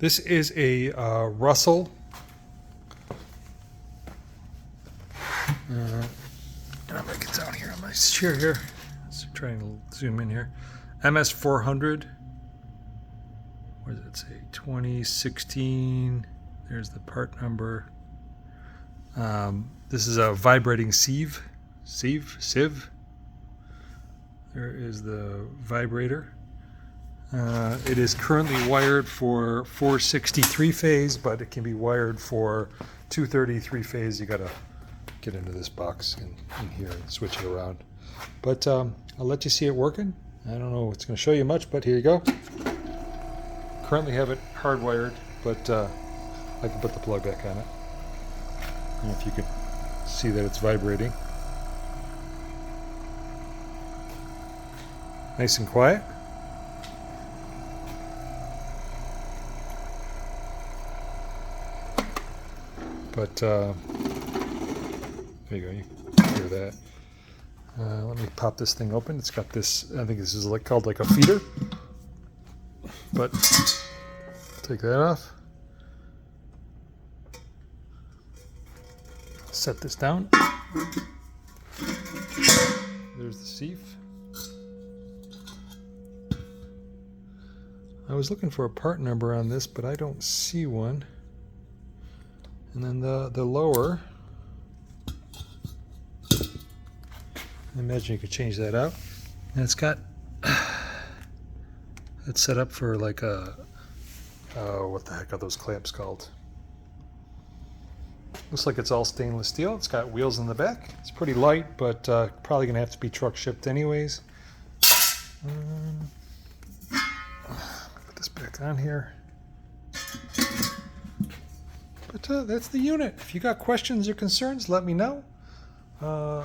This is a Russell. I'm gonna get down here on my chair here. Let's try and zoom in here. MS400. What does it say? 2016. There's the part number. This is a vibrating sieve. Sieve. There is the vibrator. It is currently wired for 463 phase, but it can be wired for 233 phase. You gotta get into this box in here and switch it around. But I'll let you see it working. I don't know if it's going to show you much, but here you go. Currently have it hardwired, but I can put the plug back on it. I don't know if you can see that it's vibrating. Nice and quiet. But there you go, you can hear that. Let me pop this thing open. It's got this, I think this is called like a feeder. But take that off. Set this down. There's the sieve. I was looking for a part number on this, but I don't see one. And then the lower, I imagine you could change that out. And it's got, it's set up for like a, what the heck are those clamps called? Looks like it's all stainless steel. It's got wheels in the back. It's pretty light, but probably gonna have to be truck shipped anyways. Put this back on here. But that's the unit. If you got questions or concerns, let me know. I'll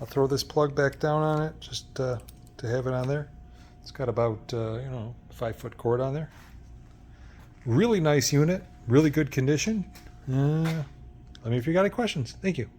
throw this plug back down on it just to have it on there. It's got about 5-foot cord on there. Really nice unit. Really good condition. Let me know if you got any questions. Thank you.